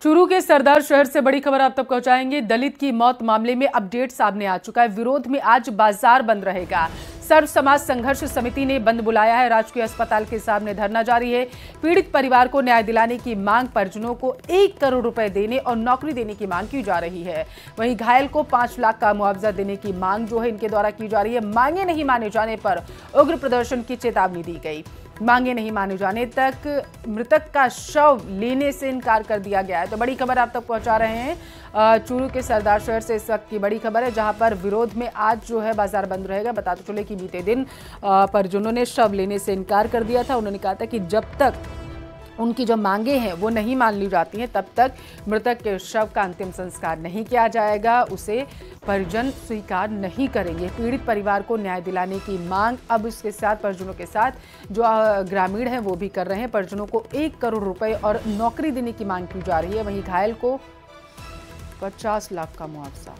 चूरू के सरदार शहर से बड़ी खबर आप तक पहुंचाएंगे। दलित की मौत मामले में अपडेट सामने आ चुका है। विरोध में आज बाजार बंद रहेगा। सर्व समाज संघर्ष समिति ने बंद बुलाया है। राजकीय अस्पताल के सामने धरना जारी है। पीड़ित परिवार को न्याय दिलाने की मांग, परिजनों को 1 करोड़ रुपए देने और नौकरी देने की मांग की जा रही है। वहीं घायल को 5 लाख का मुआवजा देने की मांग जो है इनके द्वारा की जा रही है। मांगे नहीं माने जाने पर उग्र प्रदर्शन की चेतावनी दी गई। मांगे नहीं माने जाने तक मृतक का शव लेने से इनकार कर दिया गया है। तो बड़ी खबर आप तक पहुंचा रहे हैं चूरू के सरदार शहर से। इस वक्त की बड़ी खबर है, जहां पर विरोध में आज जो है बाजार बंद रहेगा। बताते चले कि बीते दिन परिजनों ने शव लेने से इनकार कर दिया था। उन्होंने कहा था कि जब तक उनकी जो मांगे हैं वो नहीं मान ली जाती हैं, तब तक मृतक के शव का अंतिम संस्कार नहीं किया जाएगा। उसे परिजन स्वीकार नहीं करेंगे। पीड़ित परिवार को न्याय दिलाने की मांग अब इसके साथ परिजनों के साथ जो ग्रामीण हैं वो भी कर रहे हैं। परिजनों को 1 करोड़ रुपए और नौकरी देने की मांग की जा रही है। वहीं घायल को 50 लाख का मुआवजा।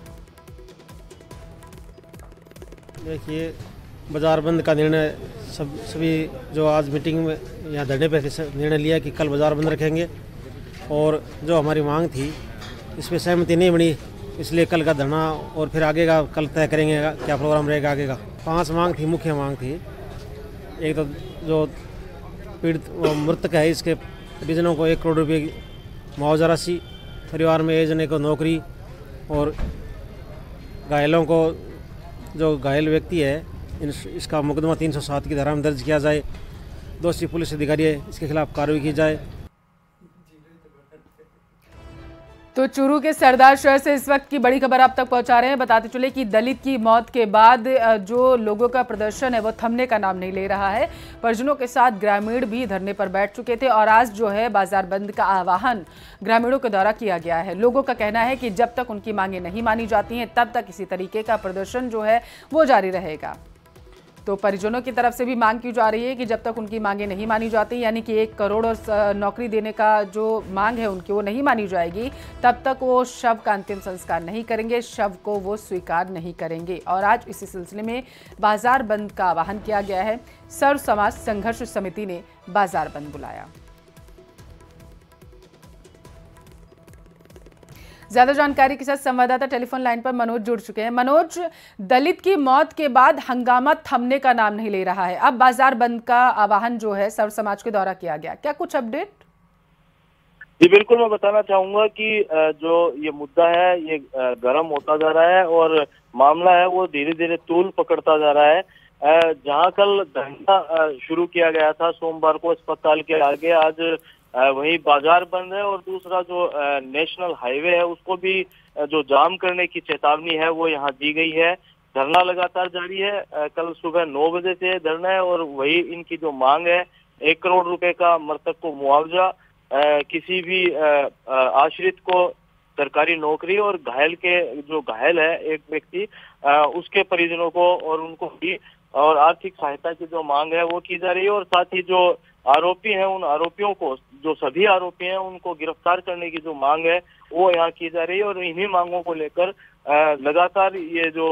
देखिए, बाजार बंद का निर्णय सभी जो आज मीटिंग में यहाँ धरने पे निर्णय लिया कि कल बाजार बंद रखेंगे, और जो हमारी मांग थी इस पर सहमति नहीं बनी, इसलिए कल का धरना और फिर आगे का कल तय करेंगे क्या प्रोग्राम रहेगा आगे का। 5 मांग थी, मुख्य मांग थी। एक तो जो पीड़ित मृतक है इसके परिजनों को 1 करोड़ रुपये की मुआवजा राशि, परिवार में 1 जने को नौकरी, और घायलों को जो घायल व्यक्ति है इसका मुकदमा 307 की धारा में दर्ज किया जाए। दोषी पुलिस अधिकारी है, इसके खिलाफ कार्रवाई की जाए। तो चूरू के सरदार शहर से इस वक्त की बड़ी खबर आप तक पहुंचा रहे हैं। बताते चले कि दलित की मौत के बाद जो लोगों का प्रदर्शन है वो थमने का नाम नहीं ले रहा है। परिजनों के साथ ग्रामीण भी धरने पर बैठ चुके थे और आज जो है बाजार बंद का आह्वान ग्रामीणों के द्वारा किया गया है। लोगों का कहना है कि जब तक उनकी मांगे नहीं मानी जाती हैं तब तक इसी तरीके का प्रदर्शन जो है वो जारी रहेगा। तो परिजनों की तरफ से भी मांग की जा रही है कि जब तक उनकी मांगे नहीं मानी जाती, यानी कि 1 करोड़ और नौकरी देने का जो मांग है उनकी वो नहीं मानी जाएगी, तब तक वो शव का अंतिम संस्कार नहीं करेंगे, शव को वो स्वीकार नहीं करेंगे। और आज इसी सिलसिले में बाजार बंद का आह्वान किया गया है। सर्व समाज संघर्ष समिति ने बाजार बंद बुलाया। ज्यादा जानकारी के साथ संवाददाता टेलीफोन लाइन पर मनोज जुड़ चुके हैं। मनोज, दलित की मौत के बाद हंगामा थमने का नाम नहीं ले रहा है। अब बाजार बंद का आह्वान जो है सर्व समाज के द्वारा किया गया, क्या कुछ अपडेट? जी बिल्कुल, मैं बताना चाहूंगा कि जो ये मुद्दा है ये गर्म होता जा रहा है और मामला है वो धीरे धीरे तूल पकड़ता जा रहा है। जहां कल धरना शुरू किया गया था सोमवार को अस्पताल के आगे, आज वही बाजार बंद है। और दूसरा जो नेशनल हाईवे है उसको भी जो जाम करने की चेतावनी है वो यहाँ दी गई है। धरना लगातार जारी है। कल सुबह 9 बजे से धरना है और वही इनकी जो मांग है 1 करोड़ रुपए का मृतक को मुआवजा, किसी भी आश्रित को सरकारी नौकरी, और घायल के जो घायल है एक व्यक्ति उसके परिजनों को और उनको भी और आर्थिक सहायता की जो मांग है वो की जा रही है। और साथ ही जो आरोपी हैं उन आरोपियों को, जो सभी आरोपी हैं उनको गिरफ्तार करने की जो मांग है वो यहाँ की जा रही है। और इन्हीं मांगों को लेकर लगातार ये जो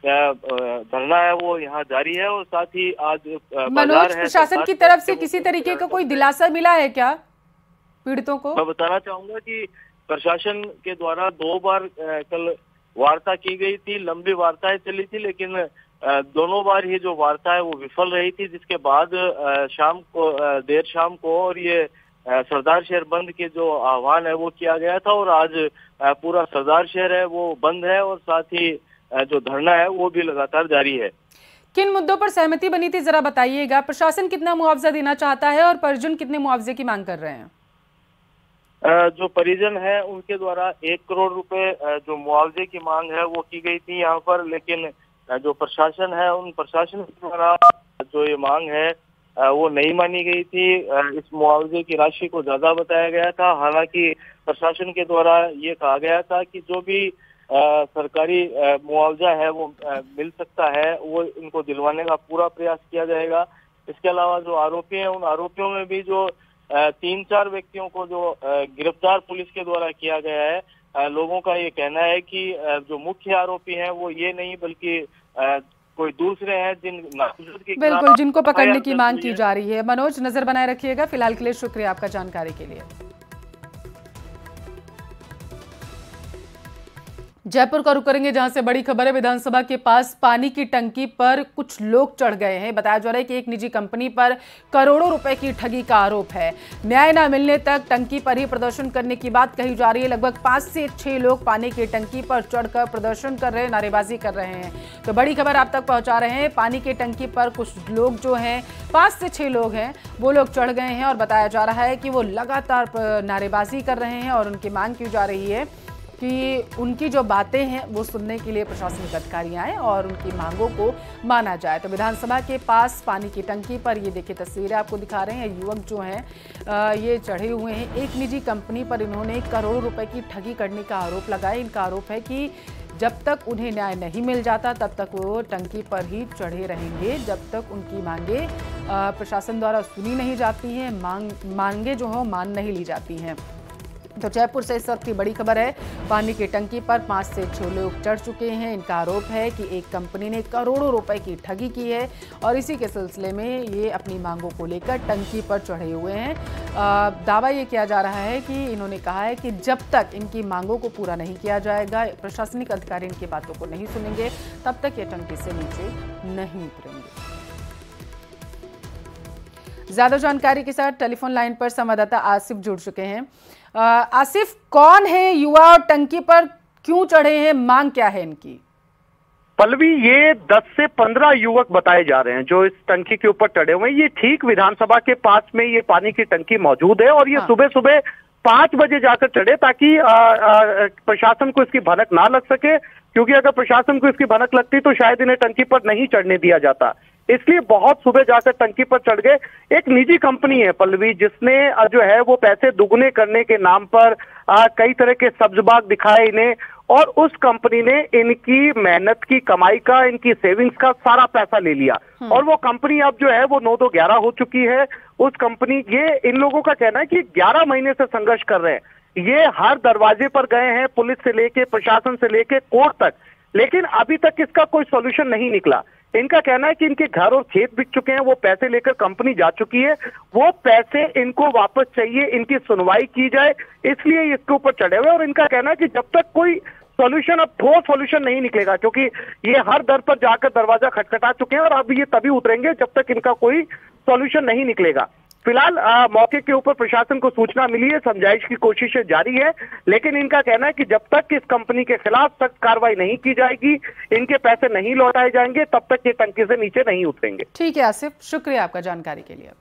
धरना है वो यहाँ जारी है। और साथ ही आज मनोज, प्रशासन की तरफ से किसी तरीके का कोई दिलासा मिला है क्या पीड़ितों को? मैं बताना चाहूंगा कि प्रशासन के द्वारा 2 बार कल वार्ता की गई थी, लंबी वार्ताएं चली थी, लेकिन दोनों बार ही जो वार्ता है वो विफल रही थी, जिसके बाद देर शाम को और ये सरदार शहर बंद के जो आह्वान है वो किया गया था। और आज पूरा सरदार शहर है वो बंद है और साथ ही जो धरना है वो भी लगातार जारी है। किन मुद्दों पर सहमति बनी थी जरा बताइएगा। प्रशासन कितना मुआवजा देना चाहता है और परिजन कितने मुआवजे की मांग कर रहे हैं? जो परिजन है उनके द्वारा 1 करोड़ रुपए जो मुआवजे की मांग है वो की गई थी यहाँ पर, लेकिन जो प्रशासन है उन प्रशासन के द्वारा जो ये मांग है वो नहीं मानी गई थी। इस मुआवजे की राशि को ज्यादा बताया गया था। हालांकि प्रशासन के द्वारा ये कहा गया था कि जो भी सरकारी मुआवजा है वो मिल सकता है वो इनको दिलवाने का पूरा प्रयास किया जाएगा। इसके अलावा जो आरोपी हैं उन आरोपियों में भी जो 3-4 व्यक्तियों को जो गिरफ्तार पुलिस के द्वारा किया गया है, लोगों का ये कहना है कि जो मुख्य आरोपी हैं वो ये नहीं बल्कि कोई दूसरे हैं बिल्कुल जिनको पकड़ने की मांग की जा रही है। मनोज, नजर बनाए रखिएगा। फिलहाल के लिए शुक्रिया आपका जानकारी के लिए। जयपुर का रुख करेंगे, जहां से बड़ी खबर है। विधानसभा के पास पानी की टंकी पर कुछ लोग चढ़ गए हैं। बताया जा रहा है कि एक निजी कंपनी पर करोड़ों रुपए की ठगी का आरोप है। न्याय न मिलने तक टंकी पर ही प्रदर्शन करने की बात कही जा रही है। लगभग 5 से 6 लोग पानी की टंकी पर चढ़कर प्रदर्शन कर रहे हैं, नारेबाजी कर रहे हैं। तो बड़ी खबर आप तक पहुंचा रहे हैं। पानी की टंकी पर कुछ लोग जो हैं, 5 से 6 लोग हैं, वो लोग चढ़ गए हैं और बताया जा रहा है कि वो लगातार नारेबाजी कर रहे हैं और उनकी मांग की जा रही है कि उनकी जो बातें हैं वो सुनने के लिए प्रशासनिक अधिकारी आए और उनकी मांगों को माना जाए। तो विधानसभा के पास पानी की टंकी पर ये देखिए तस्वीरें आपको दिखा रहे हैं। युवक जो हैं ये चढ़े हुए हैं। एक निजी कंपनी पर इन्होंने करोड़ों रुपए की ठगी करने का आरोप लगाया। इनका आरोप है कि जब तक उन्हें न्याय नहीं मिल जाता तब तक वो टंकी पर ही चढ़े रहेंगे, जब तक उनकी मांगे प्रशासन द्वारा सुनी नहीं जाती हैं, मांगे जो हो मान नहीं ली जाती हैं। तो जयपुर से इस वक्त की बड़ी खबर है। पानी की टंकी पर 5 से 6 लोग चढ़ चुके हैं। इनका आरोप है कि एक कंपनी ने करोड़ों रुपए की ठगी की है और इसी के सिलसिले में ये अपनी मांगों को लेकर टंकी पर चढ़े हुए हैं। दावा ये किया जा रहा है कि इन्होंने कहा है कि जब तक इनकी मांगों को पूरा नहीं किया जाएगा, प्रशासनिक अधिकारी इनकी बातों को नहीं सुनेंगे, तब तक ये टंकी से नीचे नहीं उतरेंगे। ज्यादा जानकारी के साथ टेलीफोन लाइन पर संवाददाता आसिफ जुड़ चुके हैं। आसिफ, कौन है युवा और टंकी पर क्यों चढ़े हैं, मांग क्या है इनकी? पल्लवी, ये 10 से 15 युवक बताए जा रहे हैं जो इस टंकी के ऊपर चढ़े हुए हैं। ये ठीक विधानसभा के पास में ये पानी की टंकी मौजूद है और ये सुबह सुबह 5 बजे जाकर चढ़े ताकि प्रशासन को इसकी भनक ना लग सके, क्योंकि अगर प्रशासन को इसकी भनक लगती तो शायद इन्हें टंकी पर नहीं चढ़ने दिया जाता। इसलिए बहुत सुबह जाकर टंकी पर चढ़ गए। एक निजी कंपनी है पल्लवी, जिसने जो है वो पैसे दुगने करने के नाम पर कई तरह के सब्जबाग दिखाए इन्हें, और उस कंपनी ने इनकी मेहनत की कमाई का, इनकी सेविंग्स का सारा पैसा ले लिया। और वो कंपनी अब जो है वो 9-2-11 हो चुकी है। उस कंपनी, ये इन लोगों का कहना है कि 11 महीने से संघर्ष कर रहे हैं। ये हर दरवाजे पर गए हैं, पुलिस से लेके, प्रशासन से लेके, कोर्ट तक, लेकिन अभी तक इसका कोई सॉल्यूशन नहीं निकला। इनका कहना है कि इनके घर और खेत बिक चुके हैं, वो पैसे लेकर कंपनी जा चुकी है, वो पैसे इनको वापस चाहिए, इनकी सुनवाई की जाए, इसलिए इसके ऊपर चढ़े हुए। और इनका कहना है कि जब तक कोई सॉल्यूशन, अब ठोस सॉल्यूशन नहीं निकलेगा, क्योंकि ये हर दर पर जाकर दरवाजा खटखटा चुके हैं और अब ये तभी उतरेंगे जब तक इनका कोई सॉल्यूशन नहीं निकलेगा। फिलहाल मौके के ऊपर प्रशासन को सूचना मिली है, समझाइश की कोशिशें जारी है, लेकिन इनका कहना है कि जब तक इस कंपनी के खिलाफ सख्त कार्रवाई नहीं की जाएगी, इनके पैसे नहीं लौटाए जाएंगे, तब तक ये टंकी से नीचे नहीं उतरेंगे। ठीक है आसिफ, शुक्रिया आपका जानकारी के लिए।